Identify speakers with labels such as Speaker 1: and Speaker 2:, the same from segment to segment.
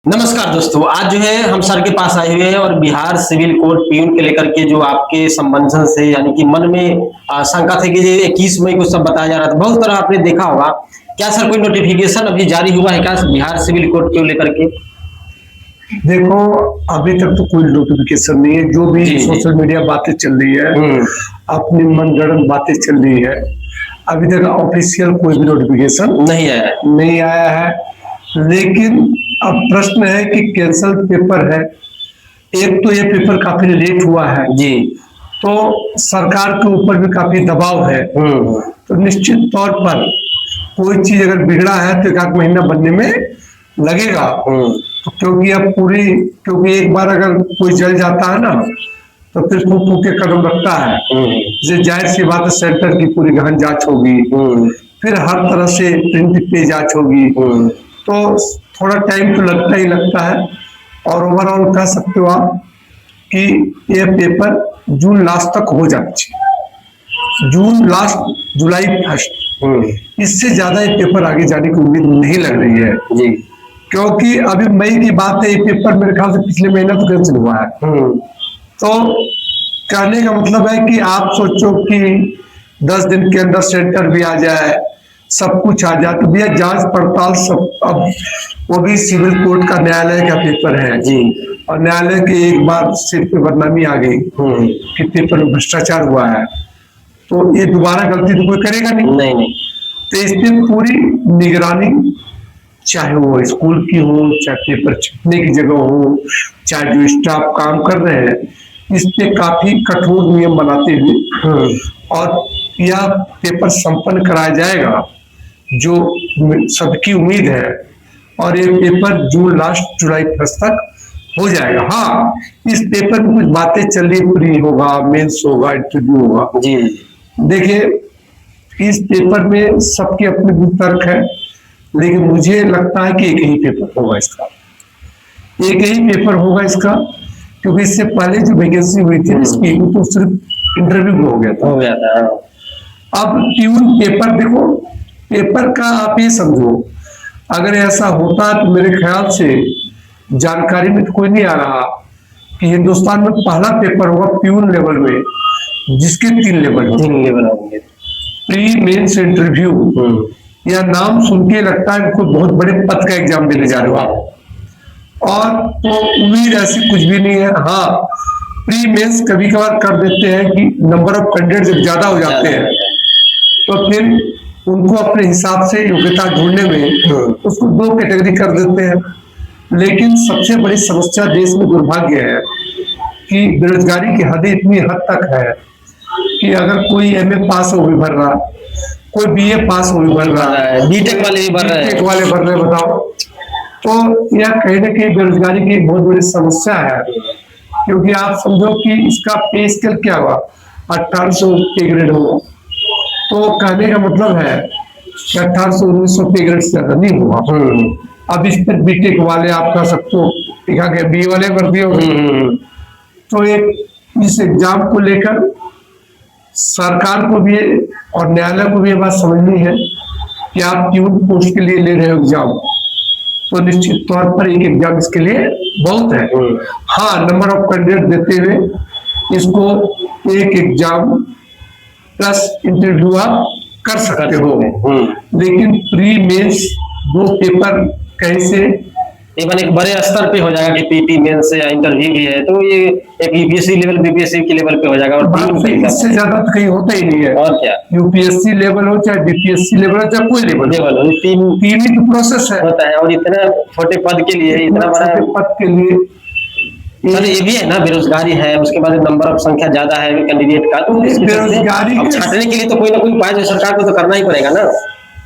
Speaker 1: नमस्कार दोस्तों, आज जो है हम सर के पास आए हुए हैं और बिहार सिविल कोड पीयून के लेकर के जो आपके संबंधन से यानी कि मन में शंका थी कि 21 मई को सब बताया जा रहा था। बहुत तरह आपने देखा होगा। क्या सर कोई नोटिफिकेशन अभी जारी हुआ है क्या बिहार सिविल कोड को लेकर के?
Speaker 2: देखो, अभी तक तो कोई नोटिफिकेशन नहीं है। जो भी सोशल मीडिया बातें चल रही है, अपनी मनगढ़ंत बातें चल रही है। अभी तक ऑफिशियल कोई भी नोटिफिकेशन नहीं आया है। लेकिन अब प्रश्न है कि कैंसल पेपर है। एक तो ये पेपर काफी लेट हुआ है
Speaker 1: जी,
Speaker 2: तो सरकार के ऊपर भी काफी दबाव है। तो निश्चित तौर पर कोई चीज अगर बिगड़ा है तो 1 महीना बनने में लगेगा। तो क्योंकि एक बार अगर कोई जल जाता है ना, तो फिर फूक फूक के कदम रखता है। जैसे जाहिर सी बात है, सेंटर की पूरी गहन जांच होगी, फिर हर तरह से प्रिंट पे जांच होगी, तो थोड़ा टाइम तो लगता ही लगता है। और ओवरऑल कह सकते हो आप कि ये पेपर जून लास्ट तक हो जाना चाहिए। जून लास्ट, जुलाई फर्स्ट, इससे ज्यादा ये पेपर आगे जाने की उम्मीद नहीं लग रही है
Speaker 1: जी।
Speaker 2: क्योंकि अभी मई की बात है। ये पेपर मेरे ख्याल से पिछले महीना तो कैंसिल हुआ है। तो कहने का मतलब है कि आप सोचो कि 10 दिन के अंदर सेंटर भी आ जाए, सब कुछ आ जाए, तो भैया जांच पड़ताल सब। अब वो भी सिविल कोर्ट का न्यायालय का पेपर है
Speaker 1: जी, और
Speaker 2: न्यायालय के एक बार सिर पे बदनामी आ गई कि पेपर में भ्रष्टाचार हुआ है, तो ये दोबारा गलती तो कोई करेगा नहीं। तो इस पे पूरी निगरानी, चाहे वो स्कूल की हो, चाहे पेपर छपने की जगह हो, चाहे जो स्टाफ काम कर रहे हैं, इस पे काफी कठोर नियम बनाते हुए और यह पेपर संपन्न कराया जाएगा जो सबकी उम्मीद है। और ये पेपर जून लास्ट, जुलाई फर्स्ट तक हो जाएगा। हाँ, इस पेपर में कुछ बातें चल रही, प्री होगा, मेंस होगा, इंटरव्यू होगा
Speaker 1: जी।
Speaker 2: देखिए, इस पेपर में सबके अपने तर्क है, लेकिन मुझे लगता है कि एक ही पेपर होगा इसका। क्योंकि इससे पहले जो वैकेंसी हुई थी इसकी, तो सिर्फ इंटरव्यू हो गया था। अब ट्यून पेपर, देखो पेपर का आप ये समझो, अगर ऐसा होता तो मेरे ख्याल से जानकारी में तो कोई नहीं आ रहा कि हिंदुस्तान में पहला पेपर होगा प्यून लेवल में जिसके 3 लेवल होंगे। प्री मेंस इंटरव्यू, या नाम सुन के लगता है कोई बहुत बड़े पद का एग्जाम देने जा रहे हो आप, और तो उम्मीद ऐसी कुछ भी नहीं है। हाँ, प्री मेंस कभी कभार कर देते हैं कि नंबर ऑफ कैंडिडेट जब ज्यादा हो जाते हैं तो फिर उनको अपने हिसाब से योग्यता ढूंढने में उसको 2 कैटेगरी कर देते हैं। लेकिन सबसे बड़ी समस्या देश में दुर्भाग्य है कि बेरोजगारी की हद इतनी हद तक है कि अगर कोई MA पास हो भी भर रहा, कोई BA पास हो भी भर रहा है,
Speaker 1: बीटेक वाले भी भर रहे हैं,
Speaker 2: बताओ। तो यह कहीं ना कहीं बेरोजगारी की बहुत बड़ी समस्या है। क्योंकि आप समझो कि इसका पे स्केल क्या हुआ, 1800 पे ग्रेड होगा, तो कहने का मतलब है कि 1800-1900 पे ग्रेड से ज्यादा नहीं हुआ। अब इस पर बीटेक वाले आप कह सकते हो, BE वाले कर दिए होंगे। तो एक इस एग्जाम को लेकर सरकार को भी और न्यायालय को भी ये बात समझनी है कि आप ट्यून पोस्ट के लिए ले रहे हो एग्जाम, तो निश्चित तौर पर एक एग्जाम इसके लिए बहुत है। हाँ, नंबर ऑफ कैंडिडेट देते हुए इसको एक एग्जाम प्लस इंटरव्यू आप कर सकते हो। लेकिन प्री मेंस 2 पेपर कैसे
Speaker 1: एक बड़े स्तर पे हो जाएगा कि पीटी मेंस या इंटरव्यू भी है, तो ये एक UPSC लेवल, BPSC के लेवल पे हो जाएगा। और
Speaker 2: इससे ज्यादा तो कहीं होता ही नहीं है।
Speaker 1: और क्या,
Speaker 2: UPSC लेवल हो, चाहे BPSC लेवल हो, चाहे कोई लेवल हो, तीन ही तो प्रोसेस है
Speaker 1: होता है। और इतना छोटे पद के लिए, इतना बड़ा
Speaker 2: पद के लिए
Speaker 1: सर ये भी है ना, बेरोजगारी है, उसके बाद नंबर ऑफ संख्या ज्यादा है कैंडिडेट का, तो
Speaker 2: बेरोजगारी
Speaker 1: छाटने के लिए तो कोई ना कोई उपाय सरकार को तो करना ही पड़ेगा ना।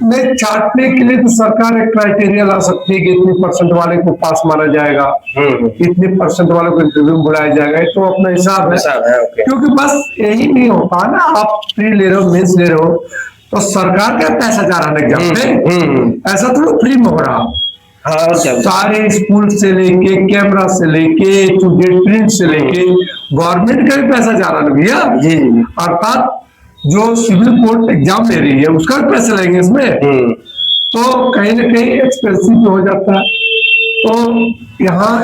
Speaker 2: नहीं, छाटने के लिए तो सरकार एक क्राइटेरिया ला सकती है कि इतने % वाले को पास माना जाएगा, इतने % वाले को इंटरव्यू में बुलाया जाएगा। तो अपना हिसाब है। क्योंकि बस यही नहीं होता ना, आप प्री ले रहे हो, मेंस ले रहे हो, तो सरकार का पैसा जा रहा है एग्जाम पे, ऐसा थोड़ा फ्री में हो रहा।
Speaker 1: हाँ,
Speaker 2: सारे स्कूल से लेके, कैमरा से लेके, प्रिंट से लेके गवर्नमेंट का भी पैसा जा रहा है भैया। अर्थात जो सिविल कोर्ट एग्जाम ले रही है उसका भी पैसे लगेंगे इसमें, तो कहीं ना कहीं एक्सपेंसिव हो जाता है। तो यहाँ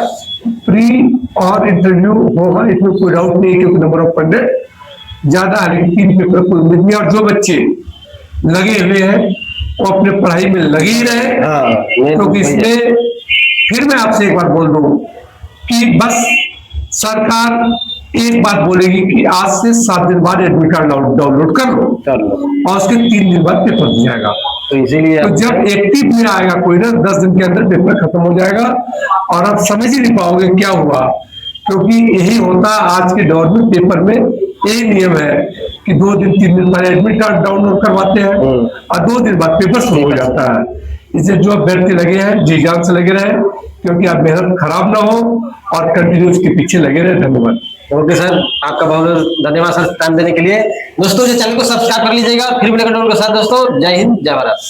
Speaker 2: प्री और इंटरव्यू होगा, इसमें कोई डाउट नहीं है, क्योंकि नंबर ऑफ कैंडिडेट ज्यादा है, लेकिन 3 पेपर कोई उम्मीद नहीं है। और जो बच्चे लगे हुए हैं वो अपने पढ़ाई में लगे ही रहे, क्योंकि इसमें फिर मैं आपसे एक बार बोल दूं कि बस सरकार एक बात बोलेगी कि आज से 7 दिन बाद एडमिट कार्ड डाउनलोड कर लो, और उसके 3 दिन बाद पेपर दिया जाएगा।
Speaker 1: तो इसीलिए
Speaker 2: तो जब एक्टिव में आएगा कोई ना, 10 दिन के अंदर पेपर खत्म हो जाएगा और आप समझ ही नहीं पाओगे क्या हुआ, क्योंकि यही होता आज के दौर में। पेपर में यही नियम है कि 2 दिन 3 दिन बाद एडमिट कार्ड डाउनलोड करवाते हैं और 2 दिन बाद पेपर शुरू हो जाता है। इसे जो अभ्यर्थी लगे हैं जी जान से लगे रहे, क्योंकि आप मेहनत खराब ना हो और कंटिन्यू उसके पीछे लगे रहे। धन्यवाद।
Speaker 1: ओके सर, आपका बहुत बहुत धन्यवाद सर टाइम देने के लिए। दोस्तों, चैनल को सब्सक्राइब कर लीजिएगा। फिर मिलेंगे के साथ दोस्तों। जय हिंद, जय भारत।